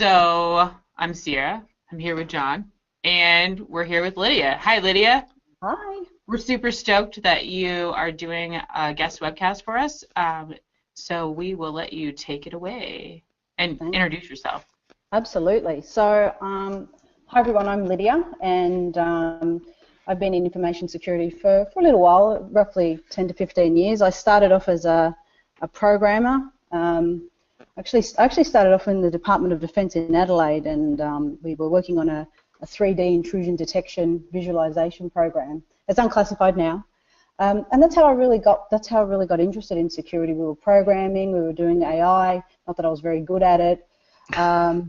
So I'm Sierra. I'm here with John, and we're here with Lydia. Hi, Lydia. Hi. We're super stoked that you are doing a guest webcast for us. So we will let you take it away and Thanks. introduce yourself. Absolutely. So, hi everyone, I'm Lydia, and I've been in information security for a little while, roughly 10 to 15 years. I started off as a programmer. Actually started off in the Department of Defence in Adelaide, and we were working on a 3D intrusion detection visualization program. It's unclassified now. And that's how I really got interested in security. We were programming, we were doing AI, not that I was very good at it. I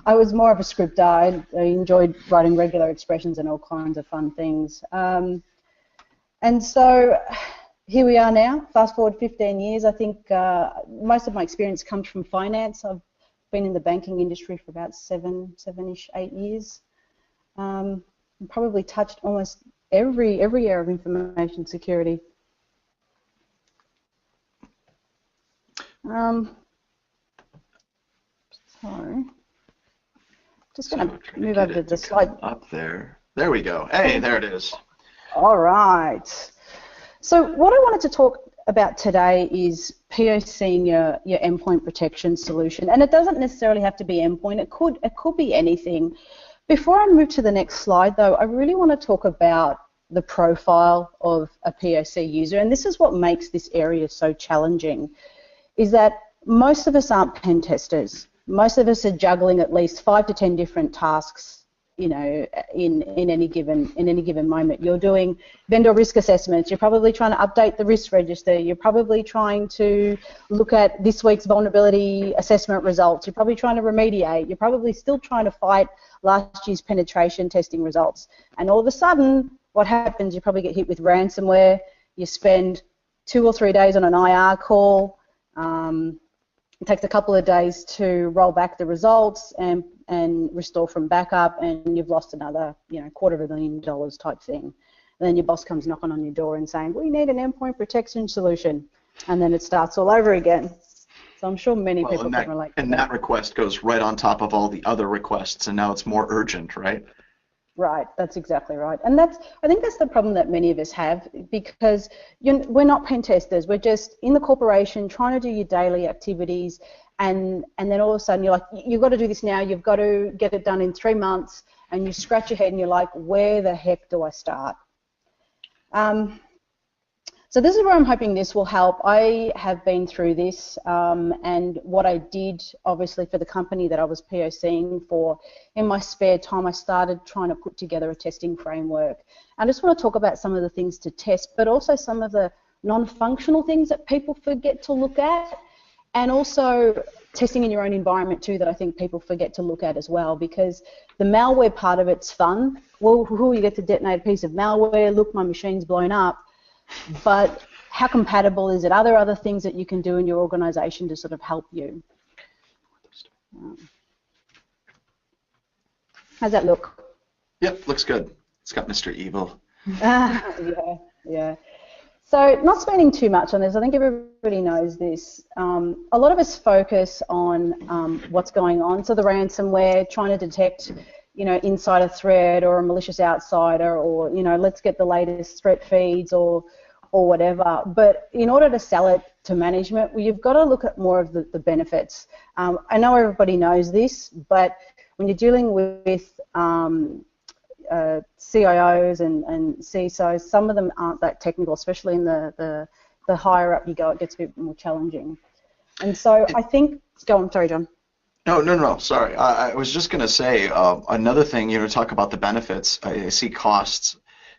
was more of a scripter. I enjoyed writing regular expressions and all kinds of fun things. And so here we are now, fast forward 15 years. I think most of my experience comes from finance. I've been in the banking industry for about seven-ish, 8 years. Probably touched almost every area of information security. So, just going to move over to the slide. Up there. There we go. Hey, there it is. All right. So what I wanted to talk about today is POCing your endpoint protection solution, and it doesn't necessarily have to be endpoint. It could be anything. Before I move to the next slide, though, I really want to talk about the profile of a POC user, and this is what makes this area so challenging, is that most of us aren't pen testers. Most of us are juggling at least 5 to 10 different tasks, you know, in any given moment. You're doing vendor risk assessments. You're probably trying to update the risk register. You're probably trying to look at this week's vulnerability assessment results. You're probably trying to remediate. You're probably still trying to fight last year's penetration testing results. And all of a sudden, what happens? You probably get hit with ransomware. You spend 2 or 3 days on an IR call. It takes a couple of days to roll back the results and restore from backup, and you've lost another, $250,000 type thing. And then your boss comes knocking on your door and saying, "We need an endpoint protection solution," and then it starts all over again. So I'm sure many people can relate. And that request goes right on top of all the other requests, and now it's more urgent, right? Right, that's exactly right. And I think that's the problem that many of us have, because we're not pen testers. We're just in the corporation trying to do your daily activities, and then all of a sudden you're like, you've got to do this now, you've got to get it done in 3 months, and you scratch your head and you're like, where the heck do I start? So this is where I'm hoping this will help. I have been through this, and what I did, obviously, for the company that I was POCing for, in my spare time, I started trying to put together a testing framework. I just want to talk about some of the things to test, but also some of the non-functional things that people forget to look at, and also testing in your own environment too, that I think people forget to look at as well, because the malware part of it's fun. Well, you get to detonate a piece of malware, look, my machine's blown up. But how compatible is it? Are there other things that you can do in your organization to sort of help you? How's that look? Yep, looks good. It's got Mr. Evil. Yeah. So not spending too much on this, I think everybody knows this. A lot of us focus on what's going on. So the ransomware, trying to detect, insider threat or a malicious outsider, or, let's get the latest threat feeds or whatever. But in order to sell it to management, well, you've got to look at more of the benefits. I know everybody knows this, but when you're dealing with CIOs and CISOs, some of them aren't that technical, especially in the higher up you go, it gets a bit more challenging. And so I think, go on, sorry, John. No, sorry. I was just going to say another thing, talk about the benefits. I see costs,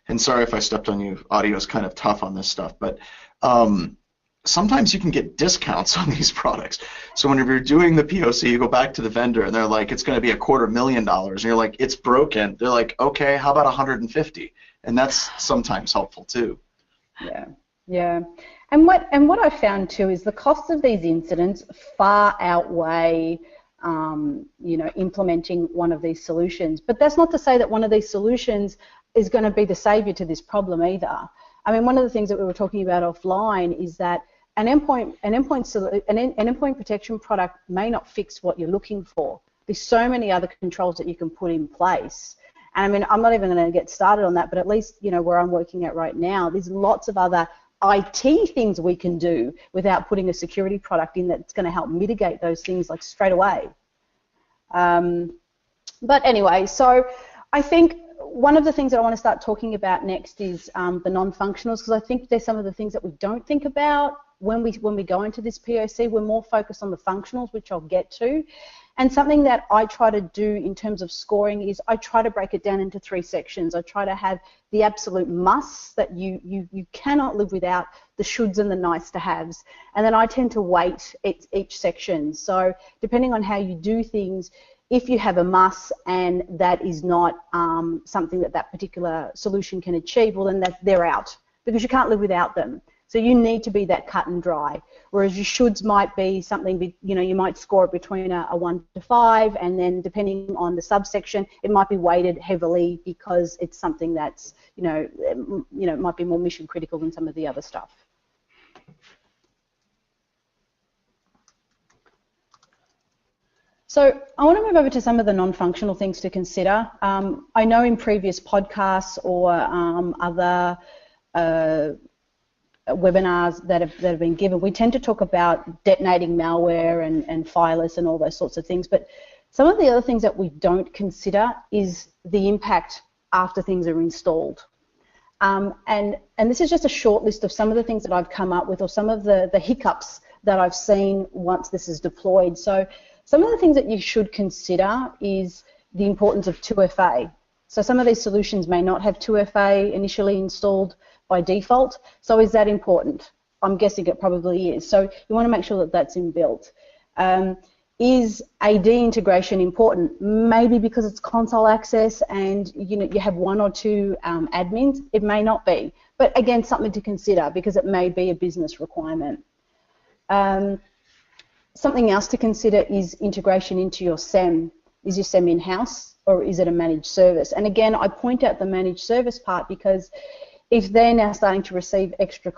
and sorry if I stepped on you. Audio is kind of tough on this stuff, but sometimes you can get discounts on these products. So whenever you're doing the POC, you go back to the vendor, and they're like, it's going to be $250,000, and you're like, it's broken. They're like, okay, how about 150? And that's sometimes helpful too. Yeah. And what I found too is the cost of these incidents far outweigh implementing one of these solutions. But that's not to say that one of these solutions is going to be the savior to this problem either. I mean, one of the things that we were talking about offline is that endpoint protection product may not fix what you're looking for. There's so many other controls that you can put in place. And I mean, I'm not even going to get started on that, but at least, you know, where I'm working at right now, there's lots of other IT things we can do without putting a security product in that's going to help mitigate those things like straight away. But anyway, so I think one of the things that I want to start talking about next is the non-functionals, because I think there's some of the things that we don't think about when we go into this POC. We're more focused on the functionals, which I'll get to. And something that I try to do in terms of scoring is I try to break it down into 3 sections. I try to have the absolute musts that you cannot live without, the shoulds and the nice to haves. And then I tend to weight each section. So depending on how you do things, if you have a must and that is not something that particular solution can achieve, well then they're out, because you can't live without them. So you need to be that cut and dry. Whereas your shoulds might be something, you know, you might score it between a 1 to 5, and then depending on the subsection, it might be weighted heavily because it's something that's, you know, it might be more mission critical than some of the other stuff. So I want to move over to some of the non-functional things to consider. I know in previous podcasts or other webinars that have been given, we tend to talk about detonating malware and filers and all those sorts of things, but some of the other things that we don't consider is the impact after things are installed. And this is just a short list of some of the things that I've come up with, or some of the hiccups that I've seen once this is deployed. So some of the things that you should consider is the importance of 2FA. So some of these solutions may not have 2FA initially installed by default. So is that important? I'm guessing it probably is. So you want to make sure that that's inbuilt. Is AD integration important? Maybe because it's console access and you have 1 or 2 admins. It may not be. But again, something to consider because it may be a business requirement. Something else to consider is integration into your SEM. Is your SEM in-house or is it a managed service? And again, I point out the managed service part because if they're now starting to receive extra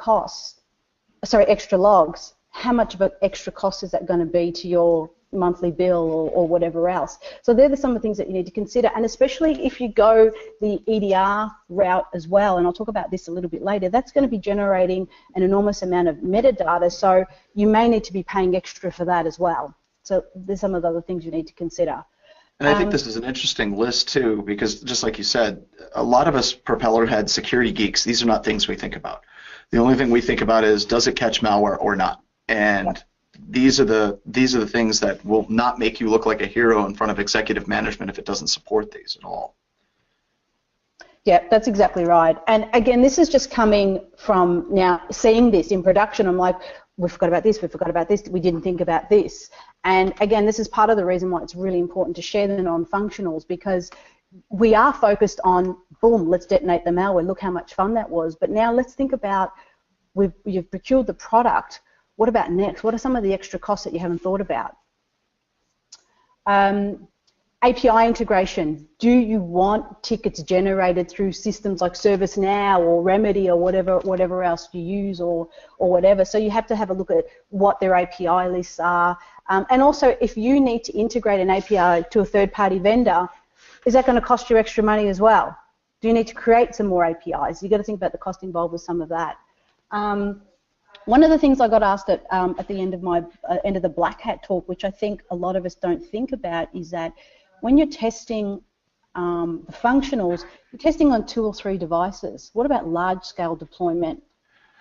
logs, how much of an extra cost is that going to be to your monthly bill or whatever else? So they're some of the things that you need to consider, and especially if you go the EDR route as well, and I'll talk about this a little bit later, that's going to be generating an enormous amount of metadata, so you may need to be paying extra for that as well. So there's some of the other things you need to consider. And I think this is an interesting list too, because just like you said, a lot of us propeller head security geeks, these are not things we think about. The only thing we think about is, does it catch malware or not? And these are the things that will not make you look like a hero in front of executive management if it doesn't support these at all. Yeah, that's exactly right. And again, this is just coming from now seeing this in production. I'm like, we forgot about this, we forgot about this, we didn't think about this. And again, this is part of the reason why it's really important to share the non-functionals, because we are focused on, boom, let's detonate the malware, look how much fun that was. But now let's think about, you've procured the product, what about next? What are some of the extra costs that you haven't thought about? API integration. Do you want tickets generated through systems like ServiceNow or Remedy or whatever else you use or whatever? So you have to have a look at what their API lists are. And also, if you need to integrate an API to a third-party vendor, is that going to cost you extra money as well? Do you need to create some more APIs? You've got to think about the cost involved with some of that. One of the things I got asked at the end of my end of the Black Hat talk, which I think a lot of us don't think about, is that when you're testing the functionals, you're testing on 2 or 3 devices. What about large-scale deployment?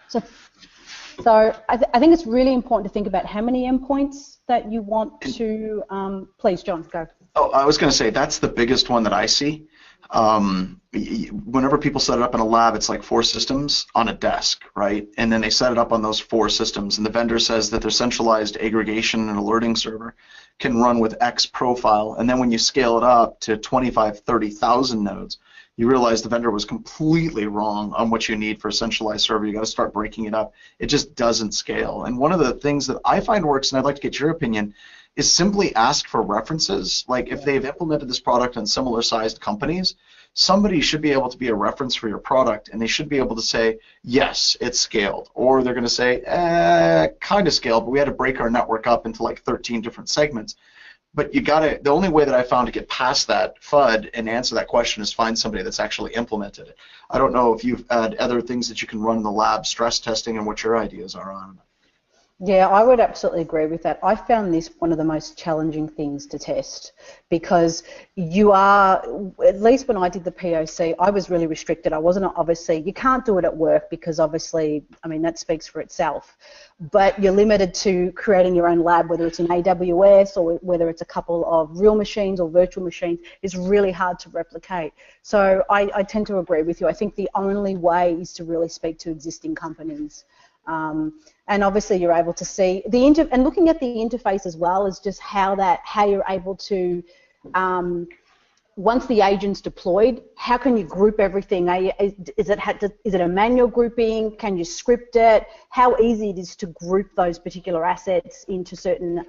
So I think it's really important to think about how many endpoints that you want to. Please, John, go. Oh, I was going to say that's the biggest one that I see. Whenever people set it up in a lab, it's like 4 systems on a desk, right? And then they set it up on those 4 systems, and the vendor says that their centralized aggregation and alerting server can run with X profile, and then when you scale it up to 25, 30,000 nodes, you realize the vendor was completely wrong on what you need for a centralized server. You got to start breaking it up. It just doesn't scale. And one of the things that I find works, and I'd like to get your opinion, is simply ask for references. Like if they've implemented this product in similar sized companies, somebody should be able to be a reference for your product, and they should be able to say, yes, it's scaled. Or they're going to say, kind of scaled, but we had to break our network up into like 13 different segments. But the only way that I found to get past that FUD and answer that question is find somebody that's actually implemented it. I don't know if you've had other things that you can run in the lab, stress testing, and what your ideas are on it. Yeah, I would absolutely agree with that. I found this one of the most challenging things to test because you are, at least when I did the POC, I was really restricted. I wasn't, obviously, you can't do it at work because obviously, I mean, that speaks for itself. But you're limited to creating your own lab, whether it's in AWS or whether it's a couple of real machines or virtual machines. It's really hard to replicate. So I tend to agree with you. I think the only way is to really speak to existing companies. And obviously you're able to see and looking at the interface as well is just how you're able to, once the agent's deployed, how can you group everything? Is it a manual grouping? Can you script it? How easy it is to group those particular assets into certain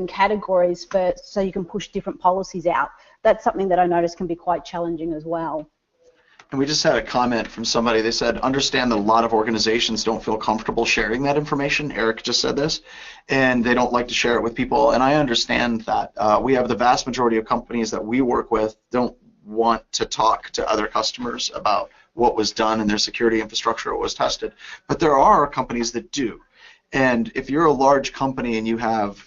categories so you can push different policies out. That's something that I noticed can be quite challenging as well. And we just had a comment from somebody. They said, understand that a lot of organizations don't feel comfortable sharing that information. Eric just said this, and they don't like to share it with people. And I understand that. We have the vast majority of companies that we work with don't want to talk to other customers about what was done in their security infrastructure or was tested. But there are companies that do. And if you're a large company and you have,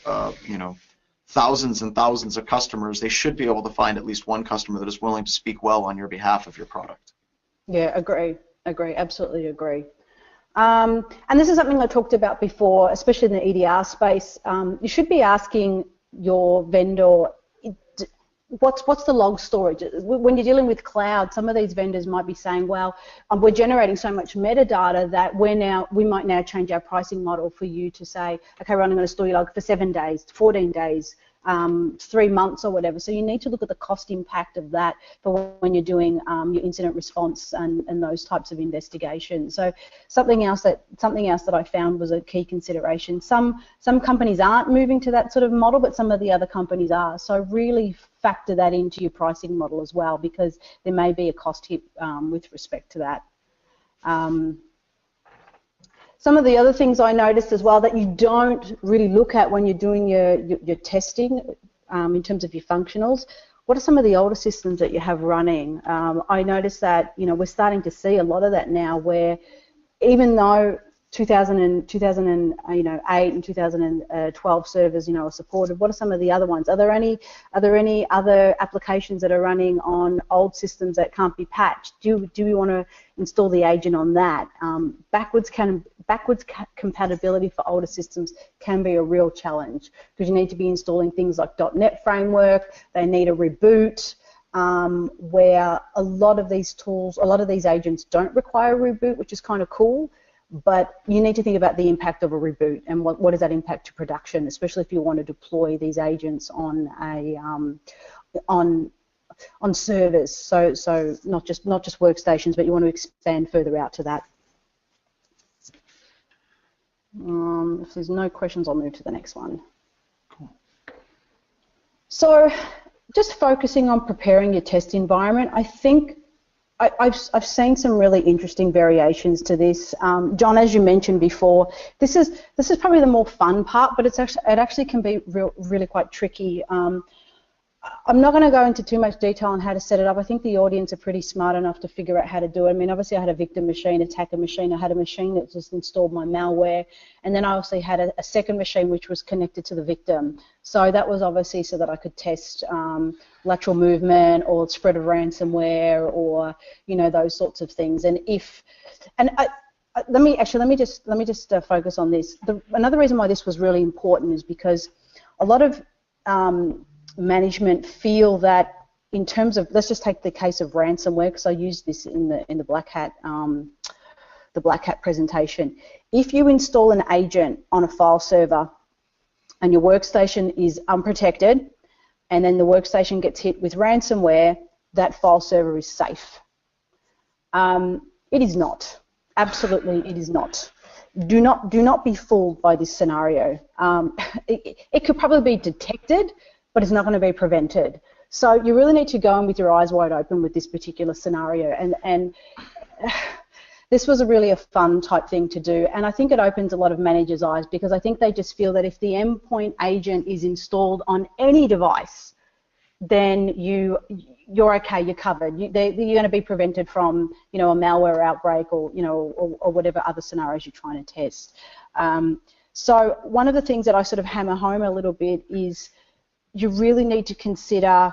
thousands and thousands of customers, they should be able to find at least one customer that is willing to speak well on your behalf of your product. Yeah, agree, absolutely agree. And this is something I talked about before, especially in the EDR space. You should be asking your vendor, what's the log storage? When you're dealing with cloud, some of these vendors might be saying, well, we're generating so much metadata that we might now change our pricing model for you to say, okay, we're only going to store your log for 7 days, 14 days, 3 months or whatever. So you need to look at the cost impact of that for when you're doing your incident response and those types of investigations. So something else that I found was a key consideration. Some companies aren't moving to that sort of model, but some of the other companies are. So really factor that into your pricing model as well, because there may be a cost hit with respect to that. Some of the other things I noticed as well that you don't really look at when you're doing your testing in terms of your functionals. What are some of the older systems that you have running? I noticed that we're starting to see a lot of that now, where even though 2008 and 2012 servers are supported, what are some of the other ones? Are there any other applications that are running on old systems that can't be patched? Do we want to install the agent on that? Backwards compatibility for older systems can be a real challenge, because you need to be installing things like .NET framework. They need a reboot, where a lot of these agents don't require a reboot, which is kind of cool. But you need to think about the impact of a reboot and what does that impact to production, especially if you want to deploy these agents on servers. So not just workstations, but you want to expand further out to that. If there's no questions, I'll move to the next one. Cool. So just focusing on preparing your test environment, I think I've seen some really interesting variations to this. John, as you mentioned before, this is probably the more fun part, but it actually can be really quite tricky. I'm not going to go into too much detail on how to set it up. I think the audience are pretty smart enough to figure out how to do it. I mean, obviously I had a victim machine, attacker machine. I had a machine that just installed my malware, and then I also had a second machine which was connected to the victim. So that was obviously so that I could test lateral movement or spread of ransomware or those sorts of things. Let me just focus on this. Another reason why this was really important is because a lot of management feel that in terms of, let's just take the case of ransomware, because I used this in the Black Hat presentation. If you install an agent on a file server and your workstation is unprotected, and then the workstation gets hit with ransomware, that file server is safe. It is not. Absolutely, it is not. do not be fooled by this scenario. It could probably be detected, but it's not going to be prevented. So you really need to go in with your eyes wide open with this particular scenario. And this was really a fun type thing to do. And I think it opens a lot of managers' eyes, because I think they just feel that if the endpoint agent is installed on any device, then you're okay, you're covered. You're going to be prevented from, a malware outbreak or, or whatever other scenarios you're trying to test. So one of the things that I sort of hammer home a little bit is you really need to consider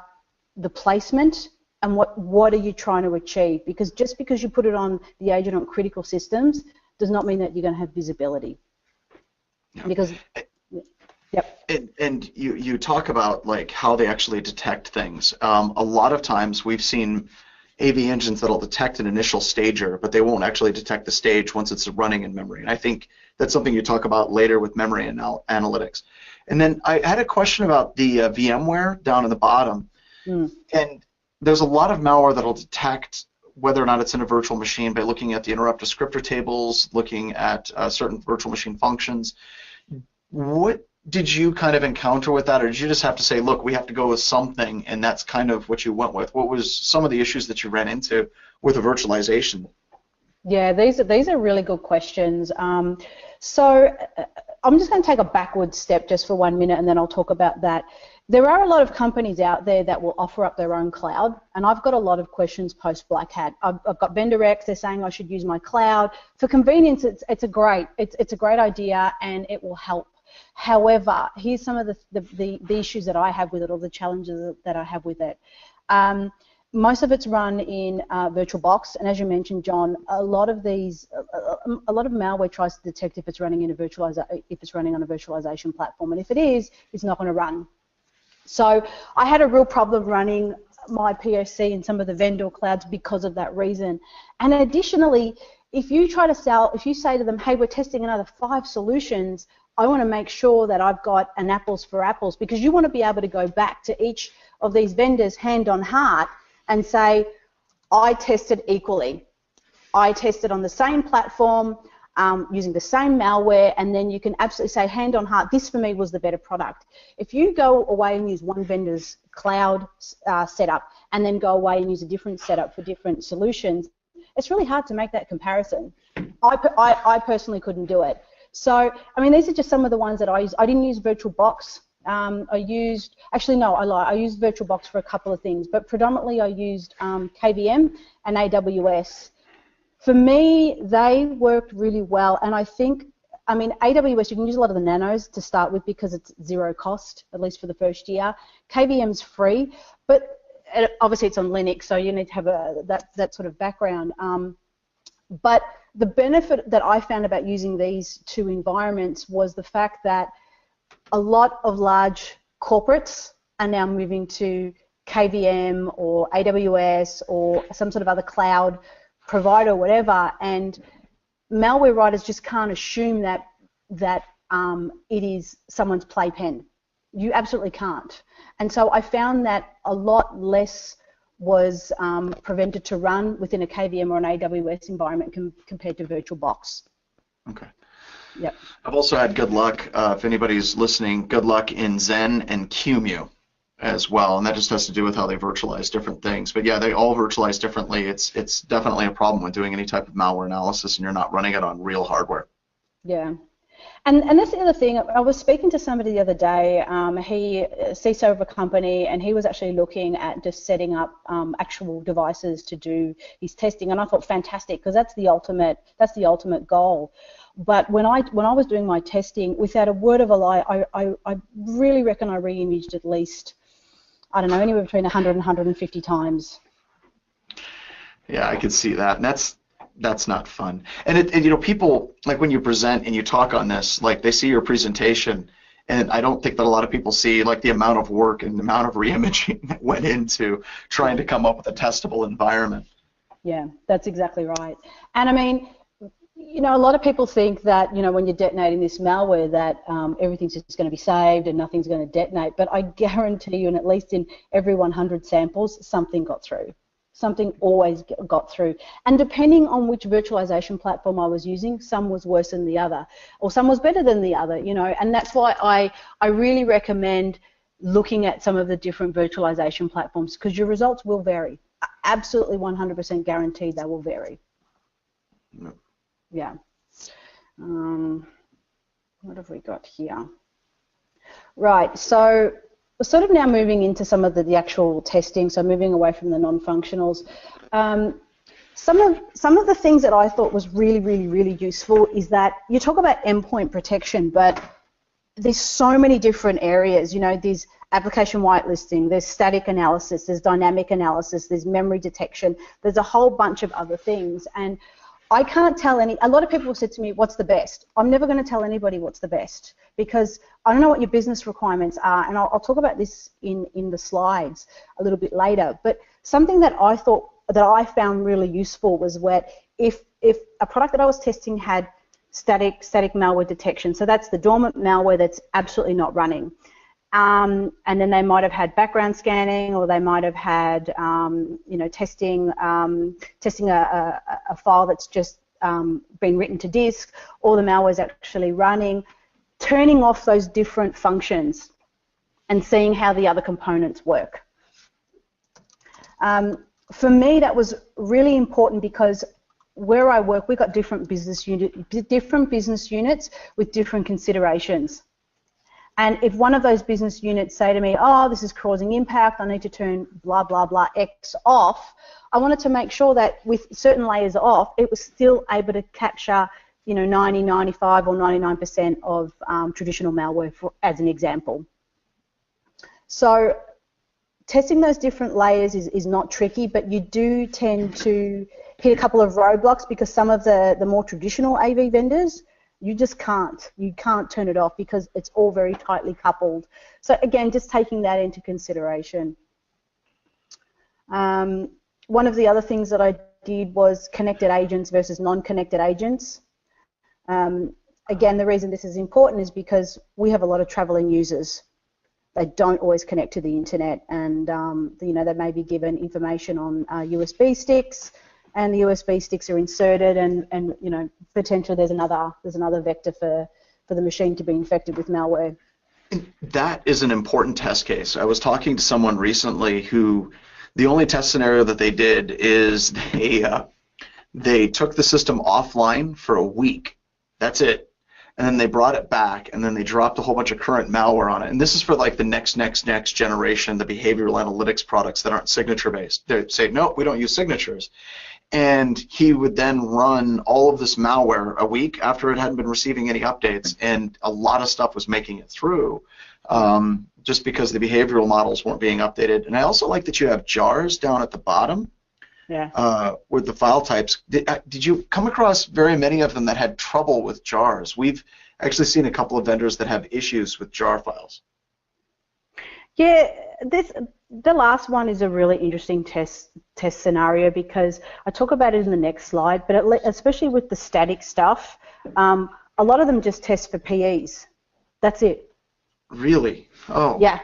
the placement and what are you trying to achieve, because just because you put it on the agent on critical systems does not mean that you're going to have visibility. Yeah. Because, yep. And you talk about like how they actually detect things. A lot of times we've seen AV engines that'll detect an initial stager, but they won't actually detect the stage once it's running in memory. And I think that's something you talk about later with memory analytics. And then I had a question about the VMware down in the bottom. And there's a lot of malware that'll detect whether or not it's in a virtual machine by looking at the interrupt descriptor tables, looking at certain virtual machine functions. What did you kind of encounter with that, or did you just have to say, look, we have to go with something, and that's kind of what you went with? What was some of the issues that you ran into with the virtualization? Yeah, these are really good questions. So I'm just going to take a backward step just for 1 minute, and then I'll talk about that. There are a lot of companies out there that will offer up their own cloud, and I've got a lot of questions post Black Hat. I've got vendor X, they're saying I should use my cloud. For convenience, it's a great idea, and it will help. However, here's some of the issues that I have with it, or the challenges that I have with it. Most of it's run in VirtualBox, and as you mentioned, John, a lot of malware tries to detect if it's running on a virtualization platform, and if it is, it's not going to run. So I had a real problem running my POC in some of the vendor clouds because of that reason. And additionally, if you say to them, hey, we're testing another 5 solutions, I want to make sure that I've got an apples for apples, because you want to be able to go back to each of these vendors hand on heart and say, I tested equally. I tested on the same platform, using the same malware, and then you can absolutely say, hand on heart, this for me was the better product. If you go away and use one vendor's cloud setup and then go away and use a different setup for different solutions, it's really hard to make that comparison. I personally couldn't do it. So, I mean, these are just some of the ones that I use. I didn't use VirtualBox. I used VirtualBox for a couple of things, but predominantly I used KVM and AWS. For me, they worked really well, and I think, I mean, AWS, you can use a lot of the nanos to start with because it's zero cost, at least for the first year. KVM's free, but obviously it's on Linux, so you need to have that sort of background. But the benefit that I found about using these 2 environments was the fact that a lot of large corporates are now moving to KVM or AWS or some sort of other cloud provider or whatever, and malware writers just can't assume that it is someone's playpen. You absolutely can't. And so I found that a lot less was prevented to run within a KVM or an AWS environment compared to VirtualBox. Okay. Yep. I've also had good luck, if anybody's listening, good luck in Zen and QEMU as well, and that just has to do with how they virtualize different things. But yeah, they all virtualize differently. It's definitely a problem when doing any type of malware analysis and you're not running it on real hardware. Yeah. And that's the other thing. I was speaking to somebody the other day, he CISO of a company, and he was actually looking at just setting up actual devices to do his testing, and I thought fantastic, because that's the ultimate goal. But when I was doing my testing, without a word of a lie, I really reckon I re-imaged at least, I don't know, anywhere between 100 and 150 times. Yeah, I could see that, and that's not fun. And you know, people, like when you present and you talk on this, like they see your presentation, and I don't think that a lot of people see like the amount of work and the amount of re-imaging that went into trying to come up with a testable environment. Yeah, that's exactly right. And I mean, you know, a lot of people think that, you know, when you're detonating this malware that everything's just going to be saved and nothing's going to detonate, but I guarantee you, and at least in every 100 samples, something got through. Something always got through. And depending on which virtualization platform I was using, some was worse than the other, or some was better than the other, you know, and that's why I really recommend looking at some of the different virtualization platforms, because your results will vary. Absolutely 100% guaranteed they will vary. No. Yeah. What have we got here? Right, so we're sort of now moving into some of the actual testing, so moving away from the non-functionals. Some of the things that I thought was really useful is that you talk about endpoint protection, but there's so many different areas. You know, there's application whitelisting, there's static analysis, there's dynamic analysis, there's memory detection, there's a whole bunch of other things. And I can't tell a lot of people said to me, what's the best? I'm never going to tell anybody what's the best, because I don't know what your business requirements are, and I'll talk about this in the slides a little bit later. But something that I thought, that I found really useful was where if a product that I was testing had static malware detection, so that's the dormant malware that's absolutely not running. And then they might have had background scanning, or they might have had, you know, testing a file that's just been written to disk, or the malware is actually running. Turning off those different functions and seeing how the other components work. For me, that was really important, because where I work, we've got different business units with different considerations. And if one of those business units say to me, oh, this is causing impact, I need to turn blah, blah, blah, X off, I wanted to make sure that with certain layers off, it was still able to capture, you know, 90, 95 or 99% of traditional malware, as an example. So testing those different layers is not tricky, but you do tend to hit a couple of roadblocks, because some of the more traditional AV vendors, you just can't. You can't turn it off because it's all very tightly coupled. So again, just taking that into consideration. One of the other things that I did was connected agents versus non-connected agents. Again, the reason this is important is because we have a lot of traveling users. They don't always connect to the internet, and you know, they may be given information on USB sticks, and the USB sticks are inserted, and you know, potentially there's another vector for the machine to be infected with malware. That is an important test case. I was talking to someone recently who, the only test scenario that they did is they took the system offline for a week. That's it. And then they brought it back, and then they dropped a whole bunch of current malware on it. And this is for like the next generation, the behavioral analytics products that aren't signature-based. They say, no, we don't use signatures. And he would then run all of this malware a week after it hadn't been receiving any updates, and a lot of stuff was making it through, just because the behavioral models weren't being updated. And I also like that you have jars down at the bottom. Yeah. With the file types. Did you come across very many of them that had trouble with jars? We've actually seen a couple of vendors that have issues with jar files. Yeah, the last one is a really interesting test scenario, because I talk about it in the next slide, but especially with the static stuff, a lot of them just test for PEs. That's it. Really? Oh. Yeah.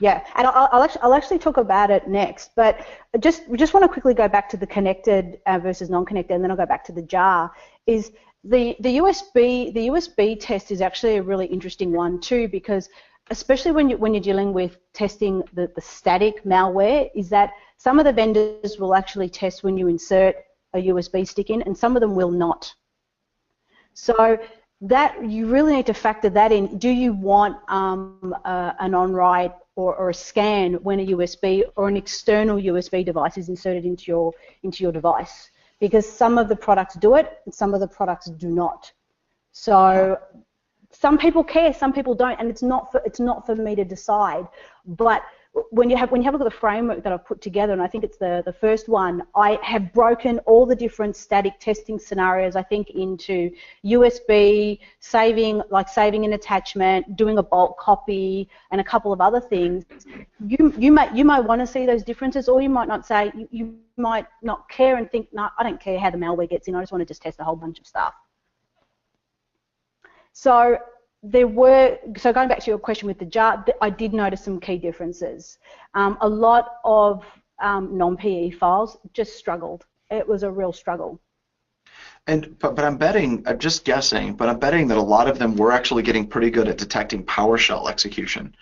Yeah, and I'll actually talk about it next, but we just want to quickly go back to the connected versus non-connected, and then I'll go back to the jar. Is the USB test is actually a really interesting one too, because especially when you're dealing with testing the static malware, is that some of the vendors will actually test when you insert a USB stick in, and some of them will not. So that you really need to factor that in. Do you want an on-write or a scan when a USB or an external USB device is inserted into your device? Because some of the products do it and some of the products do not. So some people care, some people don't, and it's not for me to decide. But when you have a look at the framework that I've put together, and I think it's the first one, I have broken all the different static testing scenarios, I think, into USB, saving an attachment, doing a bulk copy, and a couple of other things. You might want to see those differences, or you might not say, you might not care and think, no, I don't care how the malware gets in, I just want to just test a whole bunch of stuff. So going back to your question with the jar, I did notice some key differences. A lot of non-PE files just struggled. It was a real struggle. But I'm betting, I'm just guessing, but I'm betting that a lot of them were actually getting pretty good at detecting PowerShell execution.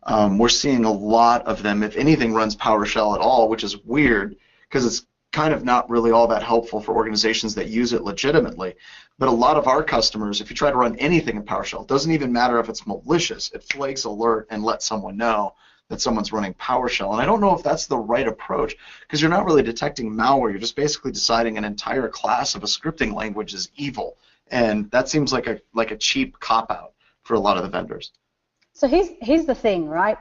We're seeing a lot of them, if anything, runs PowerShell at all, which is weird because it's kind of not really all that helpful for organizations that use it legitimately. But a lot of our customers, if you try to run anything in PowerShell, it doesn't even matter if it's malicious. It flags alert and lets someone know that someone's running PowerShell. And I don't know if that's the right approach because you're not really detecting malware. You're just basically deciding an entire class of a scripting language is evil. And that seems like a cheap cop-out for a lot of the vendors. So here's the thing, right?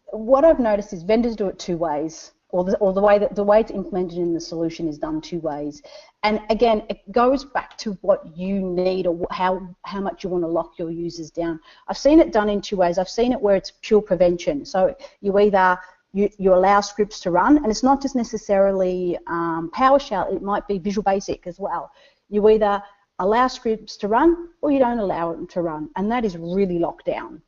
What I've noticed is vendors do it two ways, or the way it's implemented in the solution is done two ways. And again, it goes back to what you need or how much you want to lock your users down. I've seen it done in two ways. I've seen it where it's pure prevention. So you either you allow scripts to run, and it's not just necessarily PowerShell. It might be Visual Basic as well. You either allow scripts to run or you don't allow them to run, and that is really locked down.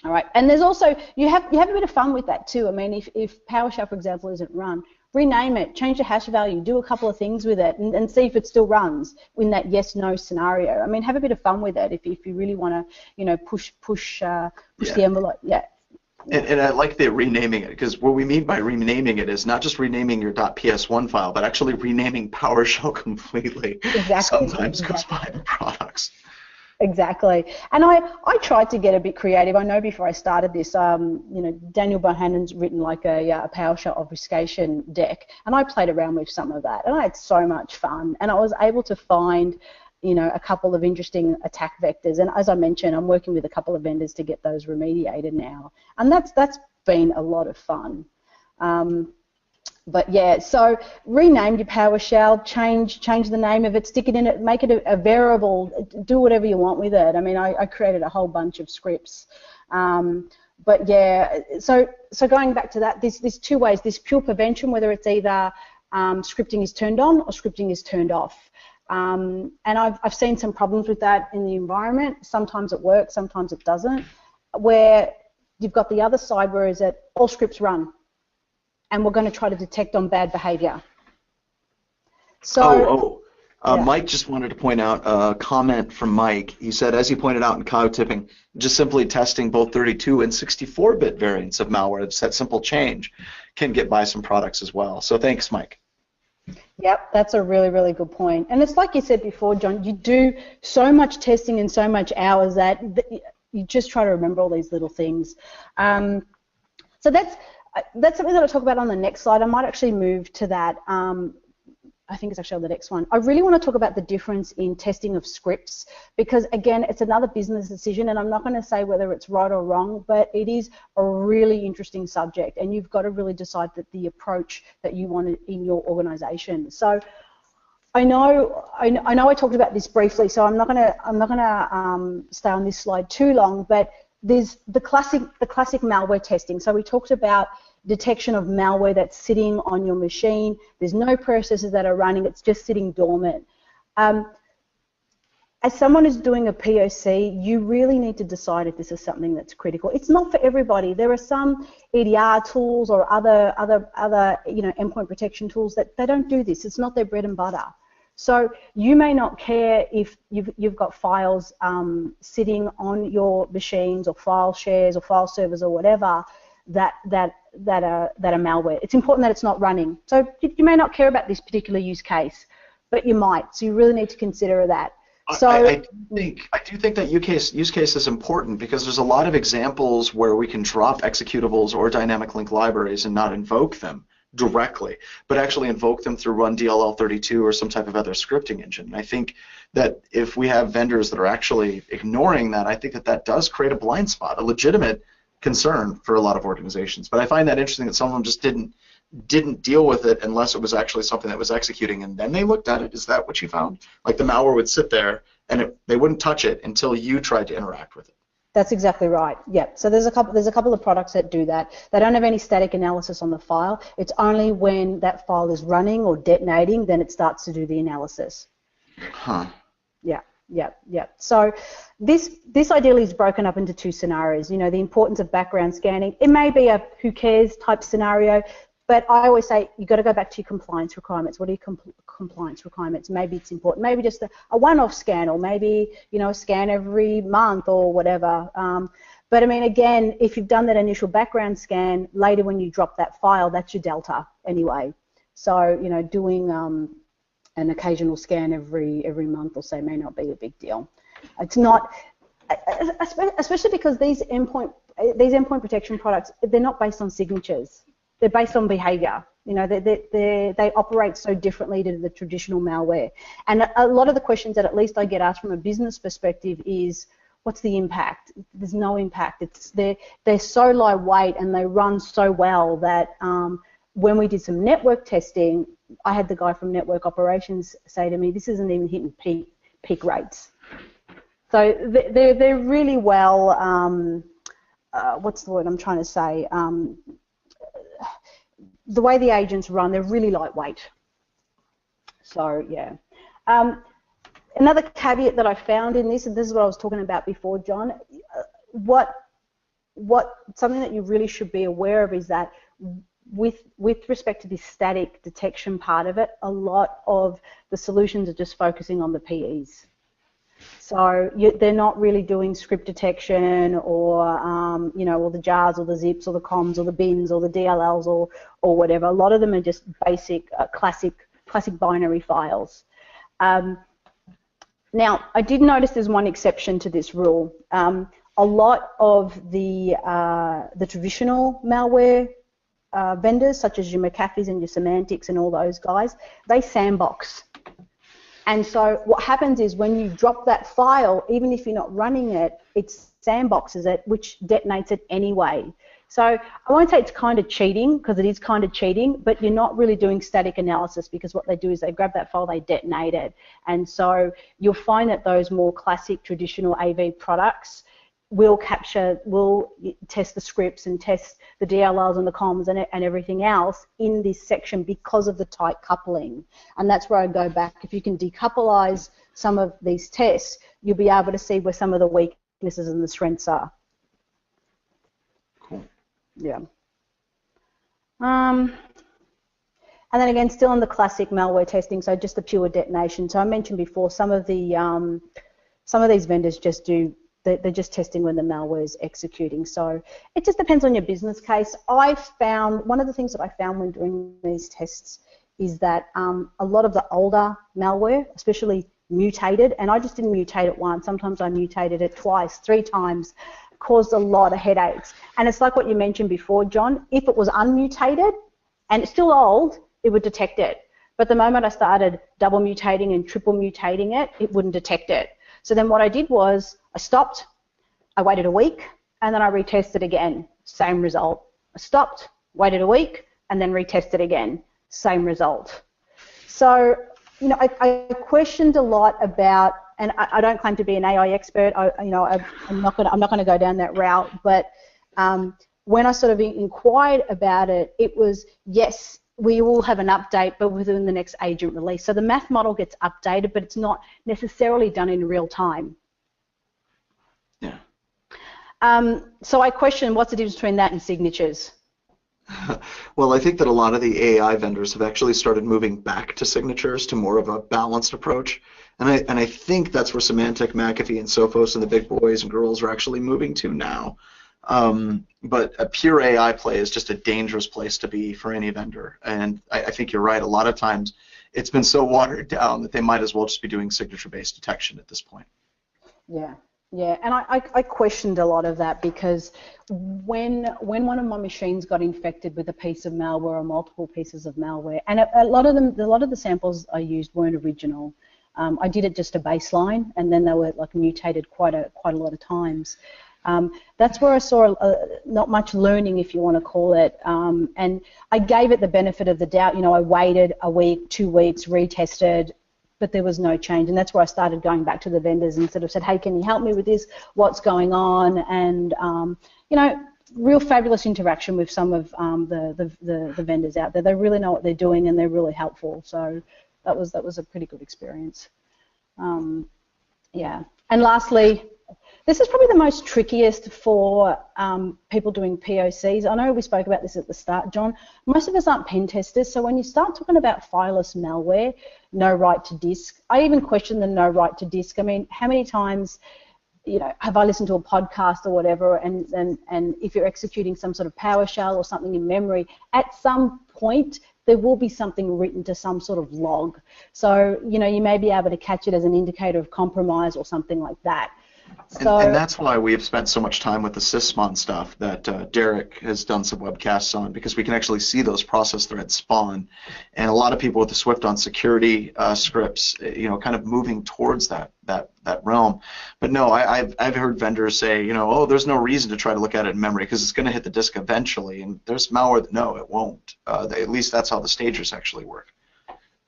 All right, and there's also, you have a bit of fun with that too. I mean, if PowerShell, for example, isn't run, rename it, change the hash value, do a couple of things with it, and see if it still runs in that yes/no scenario. I mean, have a bit of fun with it if you really want to, push the envelope. Yeah. And I like the renaming it, because what we mean by renaming it is not just renaming your .ps1 file, but actually renaming PowerShell completely. Exactly. Sometimes goes by the products. Exactly, and I tried to get a bit creative. I know before I started this, Daniel Bohannon's written like a PowerShell obfuscation deck, and I played around with some of that, and I had so much fun, and I was able to find, a couple of interesting attack vectors, and as I mentioned, I'm working with a couple of vendors to get those remediated now, and that's been a lot of fun. But yeah, so rename your PowerShell, change the name of it, stick it in it, make it a variable, do whatever you want with it. I mean, I created a whole bunch of scripts. But yeah, so going back to that, there's two ways. There's pure prevention, whether it's either scripting is turned on or scripting is turned off. And I've seen some problems with that in the environment. Sometimes it works, sometimes it doesn't. Where you've got the other side, where is it all scripts run, and we're going to try to detect on bad behavior. So, yeah. Mike just wanted to point out a comment from Mike. He said, as you pointed out in cow tipping, just simply testing both 32 and 64-bit variants of malware, it's that simple change, can get by some products as well. So thanks, Mike. Yep, that's a really, really good point. And it's like you said before, John, you do so much testing and so much hours that you just try to remember all these little things. So that's something that I'll talk about on the next slide. I might actually move to that. I think it's actually on the next one. I really want to talk about the difference in testing of scripts because, again, it's another business decision, and I'm not going to say whether it's right or wrong, but it is a really interesting subject, and you've got to really decide that the approach that you want in your organization. So I know I talked about this briefly, so I'm not going to stay on this slide too long, but there's the classic malware testing. So we talked about detection of malware that's sitting on your machine. There's no processes that are running. It's just sitting dormant. As someone who's doing a POC, you really need to decide if this is something that's critical. It's not for everybody. There are some EDR tools or other endpoint protection tools that they don't do this. It's not their bread and butter. So you may not care if you've got files sitting on your machines or file shares or file servers or whatever that are malware. It's important that it's not running. So you may not care about this particular use case, but you might. So you really need to consider that. So I do think that use case is important because there's a lot of examples where we can drop executables or dynamic link libraries and not invoke them directly, but actually invoke them through run DLL32 or some type of other scripting engine. And I think that if we have vendors that are actually ignoring that, I think that does create a blind spot, a legitimate concern for a lot of organizations. But I find that interesting that some of them just didn't deal with it unless it was actually something that was executing, and then they looked at it. Is that what you found? Like the malware would sit there and they wouldn't touch it until you tried to interact with it. That's exactly right. Yeah. So there's a couple of products that do that. They don't have any static analysis on the file. It's only when that file is running or detonating then it starts to do the analysis. Huh. Yeah. So this ideally is broken up into two scenarios. The importance of background scanning. It may be a who cares type scenario, but I always say you've got to go back to your compliance requirements. What are your compliance requirements? Maybe it's important. Maybe just a one-off scan, or maybe a scan every month or whatever. But I mean, again, if you've done that initial background scan, later when you drop that file, that's your delta anyway. So doing an occasional scan every month or so may not be a big deal. It's not, especially because these endpoint protection products, they're not based on signatures. They're based on behavior. They operate so differently to the traditional malware. And a lot of the questions that at least I get asked from a business perspective is, what's the impact? There's no impact. They're so lightweight and they run so well that when we did some network testing, I had the guy from network operations say to me, this isn't even hitting peak rates. So they're really well, what's the word I'm trying to say? The way the agents run, they're really lightweight. So yeah. Another caveat that I found in this, and this is what I was talking about before, John, something that you really should be aware of is that with respect to this static detection part of it, a lot of the solutions are just focusing on the PEs. So they're not really doing script detection or all the jars or the zips or the comms or the bins or the DLLs or whatever. A lot of them are just basic classic binary files. Now, I did notice there's one exception to this rule. A lot of the traditional malware vendors, such as your McAfee's and your Semantics and all those guys, they sandbox. And so what happens is when you drop that file, even if you're not running it, it sandboxes it, which detonates it anyway. So I won't say it's kind of cheating, because it is kind of cheating, but you're not really doing static analysis, because what they do is they grab that file, they detonate it. And so you'll find that those more classic traditional AV products will test the scripts and test the DLLs and the comms and everything else in this section because of the tight coupling. And that's where I go back. If you can decoupleize some of these tests, you'll be able to see where some of the weaknesses and the strengths are. Cool. Yeah. And then again, still on the classic malware testing, so just the pure detonation. So I mentioned before, some of these vendors just do. They're just testing when the malware is executing. So it just depends on your business case. One of the things that I found when doing these tests is that a lot of the older malware, especially mutated, and I just didn't mutate it once, sometimes I mutated it twice, 3 times, caused a lot of headaches. And it's like what you mentioned before, John, if it was unmutated and it's still old, it would detect it. But the moment I started double mutating and triple mutating it, it wouldn't detect it. So then what I did was I stopped, I waited a week, and then I retested again, same result. I stopped, waited a week, and then retested again, same result. So, I questioned a lot about, and I don't claim to be an AI expert. I'm not going to go down that route. But when I sort of inquired about it, it was yes, we will have an update, but within the next agent release. So the math model gets updated, but it's not necessarily done in real time. Yeah. So I question what's the difference between that and signatures? Well, I think that a lot of the AI vendors have actually started moving back to signatures, to more of a balanced approach. And I think that's where Symantec, McAfee, and Sophos and the big boys and girls are actually moving to now. But a pure AI play is just a dangerous place to be for any vendor. And I think you're right. A lot of times it's been so watered down that they might as well just be doing signature-based detection at this point. Yeah. Yeah, and I questioned a lot of that, because when one of my machines got infected with a piece of malware or multiple pieces of malware, and a lot of the samples I used weren't original. I did it just a baseline, and then they were like mutated quite a lot of times. That's where I saw not much learning, if you want to call it, and I gave it the benefit of the doubt. I waited a week, 2 weeks, retested, but there was no change, and that's where I started going back to the vendors and sort of said, hey, can you help me with this? What's going on? And real fabulous interaction with some of the vendors out there. They really know what they're doing, and they're really helpful. So that was a pretty good experience. Yeah. And lastly, This is probably the most trickiest for people doing POCs. I know we spoke about this at the start, John. Most of us aren't pen testers, so when you start talking about fileless malware, no write to disk, I even question the no write to disk. I mean, how many times, have I listened to a podcast or whatever, and if you're executing some sort of PowerShell or something in memory, at some point there will be something written to some sort of log. So, you may be able to catch it as an indicator of compromise or something like that. So, and that's why we have spent so much time with the sysmon stuff that Derek has done some webcasts on, because we can actually see those process threads spawn. And a lot of people with the Swift on security scripts, kind of moving towards that realm. But no, I've heard vendors say, oh, there's no reason to try to look at it in memory because it's going to hit the disk eventually. And there's malware that, no, it won't. At least that's how the stagers actually work.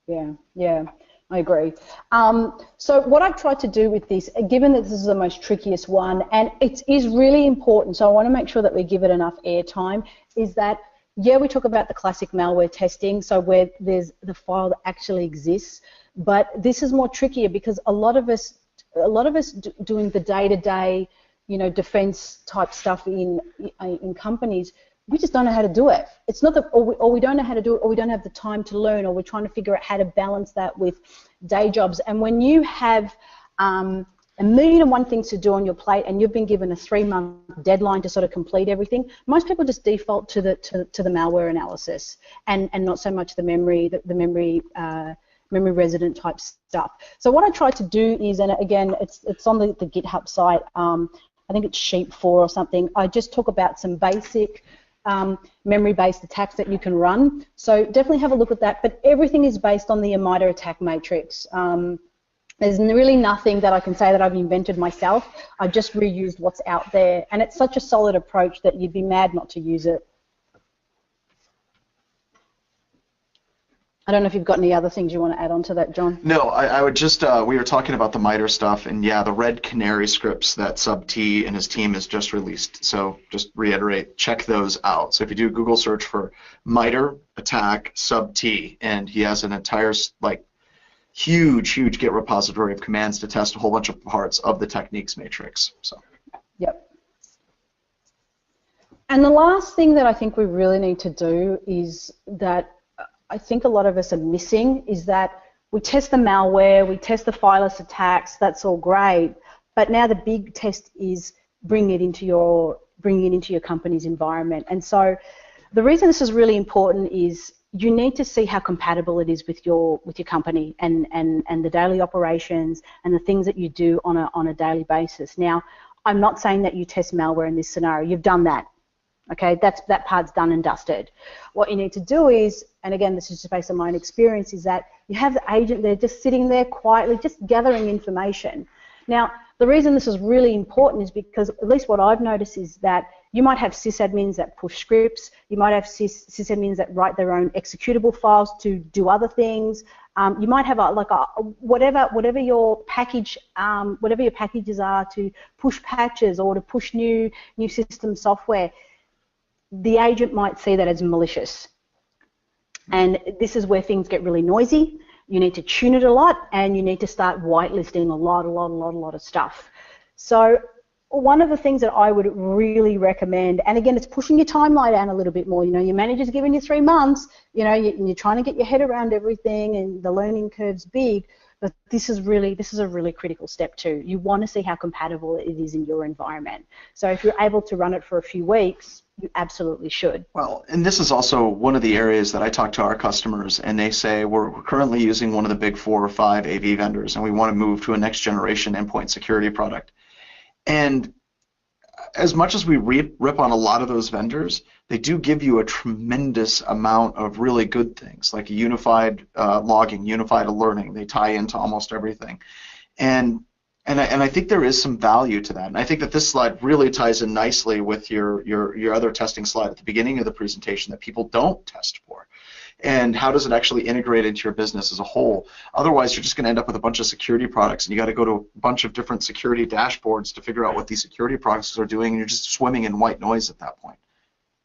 Yeah. I agree. So what I've tried to do with this, given that this is the most trickiest one, and it is really important, so I want to make sure that we give it enough airtime, is that, we talk about the classic malware testing, so where there's the file that actually exists, but this is more trickier because a lot of us doing the day-to-day, defense type stuff in companies, we just don't know how to do it. It's not that, or we don't know how to do it, or we don't have the time to learn, or we're trying to figure out how to balance that with day jobs. And when you have a million and one things to do on your plate, and you've been given a 3-month deadline to sort of complete everything, most people just default to the malware analysis, and not so much the memory resident type stuff. So what I try to do is, and again, it's on the GitHub site. I think it's Sheep 4 or something. I just talk about some basic memory-based attacks that you can run. So definitely have a look at that. But everything is based on the MITRE attack matrix. There's really nothing that I can say that I've invented myself. I just reused what's out there. And it's such a solid approach that you'd be mad not to use it. I don't know if you've got any other things you want to add on to that, John. No, I would just, we were talking about the MITRE stuff, and yeah, the Red Canary scripts that Sub T and his team has just released. So just reiterate, check those out. So if you do Google search for MITRE attack Sub T, and he has an entire, huge Git repository of commands to test a whole bunch of parts of the techniques matrix. So. Yep. And the last thing that I think we really need to do is that I think a lot of us are missing is that we test the malware, we test the fileless attacks, that's all great, but now the big test is bringing it into your company's environment. And so the reason this is really important is you need to see how compatible it is with your company and the daily operations and the things that you do on a daily basis. Now, I'm not saying that you test malware in this scenario. You've done that. Okay, that part's done and dusted. What you need to do is, and again, this is just based on my own experience, is that you have the agent there just sitting there quietly, just gathering information. Now, the reason this is really important is because, at least what I've noticed, is that you might have sysadmins that push scripts, you might have sysadmins that write their own executable files to do other things. You might have whatever your package, whatever your packages are to push patches or to push new system software. The agent might see that as malicious. And this is where things get really noisy. You need to tune it a lot, and you need to start whitelisting a lot of stuff. So one of the things that I would really recommend, and again, it's pushing your timeline down a little bit more. Your manager's giving you 3 months, you're trying to get your head around everything, and the learning curve's big, but this is a really critical step too. You want to see how compatible it is in your environment. So if you're able to run it for a few weeks, you absolutely should. Well, and this is also one of the areas that I talk to our customers, and they say we're currently using one of the big 4 or 5 AV vendors, and we want to move to a next generation endpoint security product. And as much as we rip on a lot of those vendors, they do give you a tremendous amount of really good things, like unified logging, unified alerting. They tie into almost everything. And I think there is some value to that. And I think that this slide really ties in nicely with your other testing slide at the beginning of the presentation that people don't test for. And how does it actually integrate into your business as a whole? Otherwise, you're just going to end up with a bunch of security products, and you got to go to a bunch of different security dashboards to figure out what these security products are doing, and you're just swimming in white noise at that point.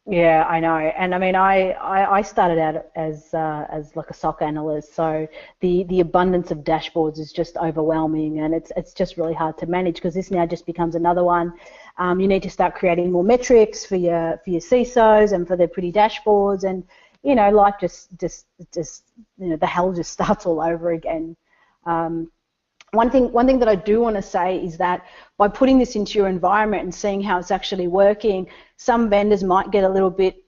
Yeah, I know, and I mean, I started out as like a SOC analyst, so the abundance of dashboards is just overwhelming, and it's just really hard to manage because this now just becomes another one. You need to start creating more metrics for your CISOs and for their pretty dashboards, and life just the hell just starts all over again. One thing that I do want to say is that by putting this into your environment and seeing how it's actually working, some vendors might get a little bit,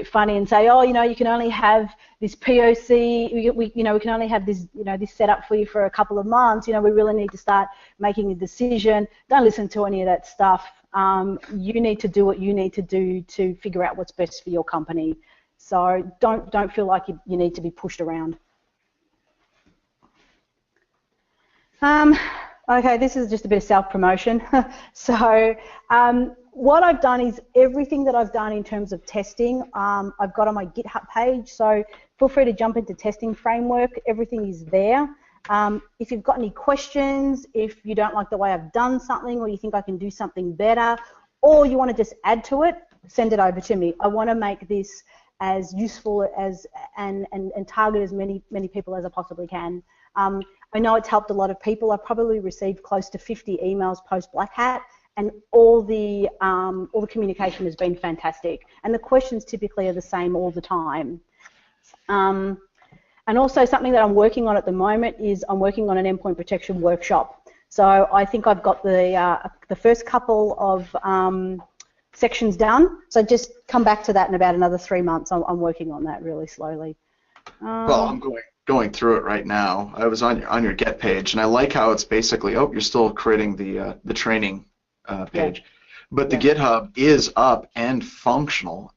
funny and say, oh, you can only have this POC, we can only have this, this set up for you for a couple of months. We really need to start making a decision. Don't listen to any of that stuff. You need to do what you need to do to figure out what's best for your company. So don't feel like you need to be pushed around. Okay, this is just a bit of self-promotion. So what I've done is everything that I've done in terms of testing, I've got on my GitHub page. So feel free to jump into testing framework. Everything is there. If you've got any questions, if you don't like the way I've done something, or you think I can do something better, or you want to just add to it, send it over to me. I want to make this as useful as and target as many people as I possibly can. I know it's helped a lot of people. I've probably received close to 50 emails post Black Hat, and all the communication has been fantastic. And the questions typically are the same all the time. And also something that I'm working on at the moment is I'm working on an endpoint protection workshop. So I think I've got the first couple of sections done. So just come back to that in about another 3 months. I'm working on that really slowly. Well, I'm going through it right now. I was on your Get page, and I like how it's basically, you're still creating the training page, but the GitHub is up and functional.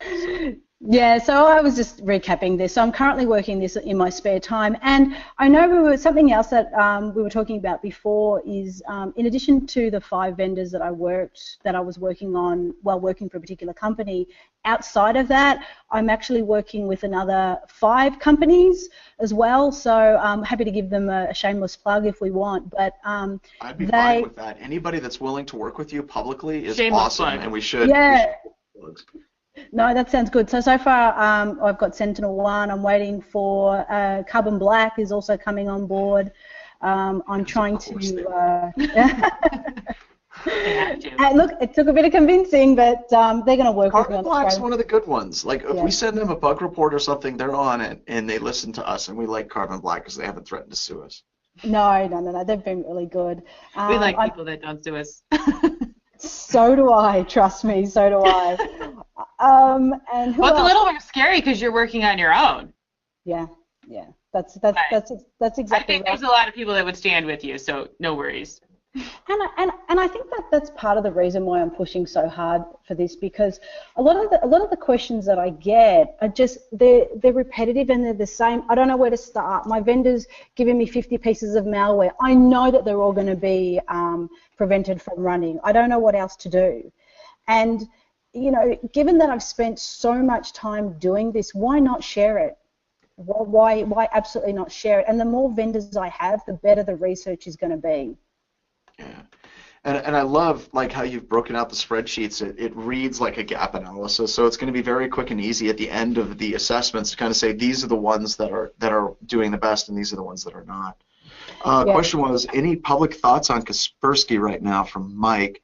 Yeah, so I was just recapping this. So I'm currently working this in my spare time, and I know something else that we were talking about before is in addition to the 5 vendors that I was working on while working for a particular company, outside of that, I'm actually working with another 5 companies as well. So I'm happy to give them a shameless plug if we want. But I'd be fine with that. Anybody that's willing to work with you publicly is shameless awesome, plug. and we should. Yeah. No, that sounds good. So far, I've got Sentinel-1. I'm waiting for Carbon Black is also coming on board. I'm trying to. Look, it took a bit of convincing, but they're going to work with me. Carbon Black's one of the good ones. Like if we send them a bug report or something, they're on it, and they listen to us, and we like Carbon Black because they haven't threatened to sue us. No. They've been really good. We like people that don't sue us. So do I. Trust me. So do I. And who well, it's else? a little more scary because you're working on your own. Yeah. That's exactly I think there's a lot of people that would stand with you, so no worries. And I think that's part of the reason why I'm pushing so hard for this, because a lot of the questions that I get are just they're repetitive and they're the same. I don't know where to start. My vendor's giving me 50 pieces of malware. I know that they're all going to be prevented from running. I don't know what else to do. And given that I've spent so much time doing this, why not share it? Why absolutely not share it? And the more vendors I have, the better the research is going to be. Yeah, and I love like how you've broken out the spreadsheets. It reads like a gap analysis, so it's going to be very quick and easy at the end of the assessments to kind of say these are the ones that are doing the best and these are the ones that are not. Question was, any public thoughts on Kaspersky right now from Mike?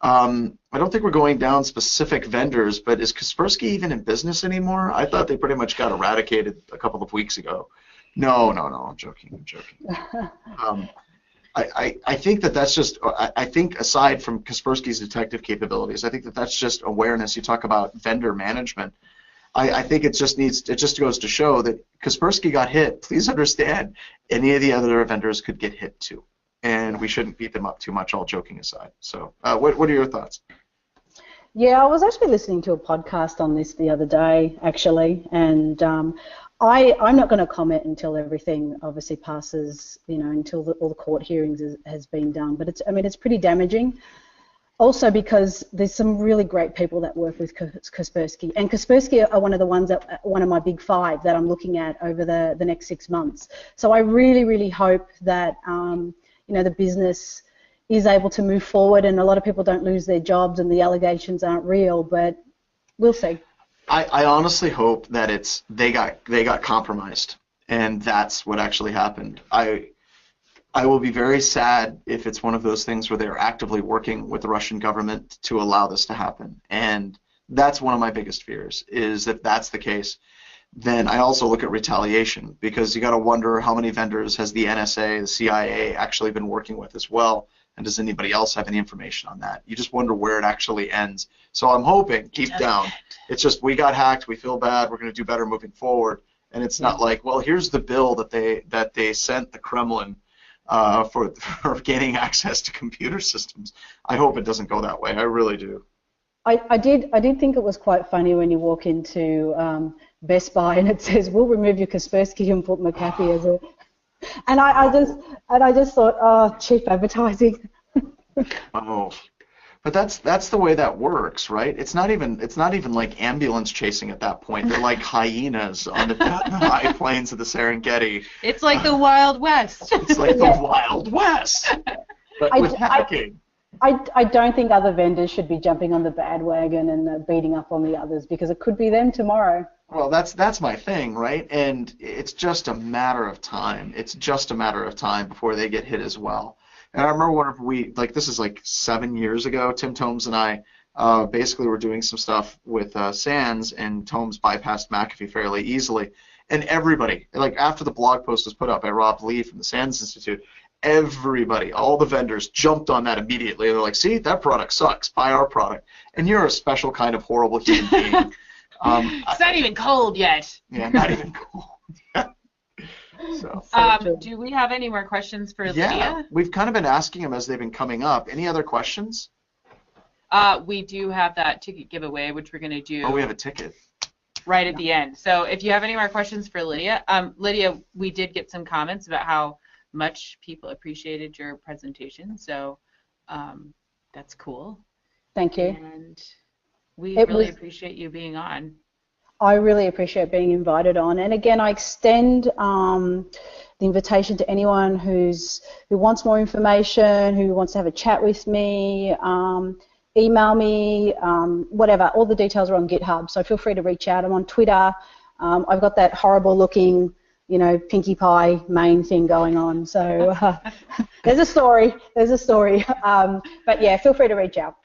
I don't think we're going down specific vendors, but is Kaspersky even in business anymore? I thought they pretty much got eradicated a couple of weeks ago. No, I'm joking. I think that's just, I think aside from Kaspersky's detective capabilities, I think that's just awareness. You talk about vendor management. I think it just goes to show that Kaspersky got hit. Please understand, any of the other vendors could get hit too. And we shouldn't beat them up too much, all joking aside. So what are your thoughts? Yeah, I was actually listening to a podcast on this the other day, actually, and I'm not going to comment until everything obviously passes, until all the court hearings has been done. But it's pretty damaging. Also because there's some really great people that work with Kaspersky, and Kaspersky are one of my big 5 that I'm looking at over the next 6 months. So I really, really hope that the business is able to move forward, and a lot of people don't lose their jobs and the allegations aren't real. But We'll see. I honestly hope that they got compromised, and that's what actually happened. I will be very sad if it's one of those things where they're actively working with the Russian government to allow this to happen. And that's one of my biggest fears, is if that's the case, then I also look at retaliation, because you got to wonder how many vendors has the NSA, the CIA actually been working with as well, and does anybody else have any information on that? You just wonder where it actually ends. So I'm hoping, deep down, it's just we got hacked, we feel bad, we're going to do better moving forward, and it's not like, well, here's the bill that they sent the Kremlin for gaining access to computer systems. I hope it doesn't go that way. I really do. I did think it was quite funny when you walk into Best Buy and it says, "We'll remove your Kaspersky and put McAfee as a," and I just thought, oh, cheap advertising. Oh, but that's the way that works, right? It's not even like ambulance chasing at that point. They're like hyenas on the high plains of the Serengeti. It's like the Wild West. It's like the Wild West, but with hacking. I don't think other vendors should be jumping on the bandwagon and beating up on the others, because it could be them tomorrow. Well, that's my thing, right? And it's just a matter of time. It's just a matter of time before they get hit as well. And I remember whenever this is like 7 years ago, Tim Tomes and I basically were doing some stuff with SANS, and Tomes bypassed McAfee fairly easily. And everybody, like after the blog post was put up by Rob Lee from the SANS Institute, everybody, all the vendors jumped on that immediately. They're like, see, that product sucks. Buy our product. And you're a special kind of horrible human being. It's not even cold yet. Yeah, not even cold. So. Do we have any more questions for Yeah, Lidia? we've kind of been asking them as they've been coming up. Any other questions? We do have that ticket giveaway, which we're going to do. Oh, we have a ticket. Right at the end. So if you have any more questions for Lidia, Lidia, we did get some comments about how much people appreciated your presentation, so that's cool. Thank you. And we really appreciate you being on. I really appreciate being invited on, and again, I extend the invitation to anyone who wants more information, who wants to have a chat with me, email me, whatever. All the details are on GitHub, so feel free to reach out. I'm on Twitter. I've got that horrible-looking, Pinkie Pie main thing going on. So there's a story. But yeah, feel free to reach out.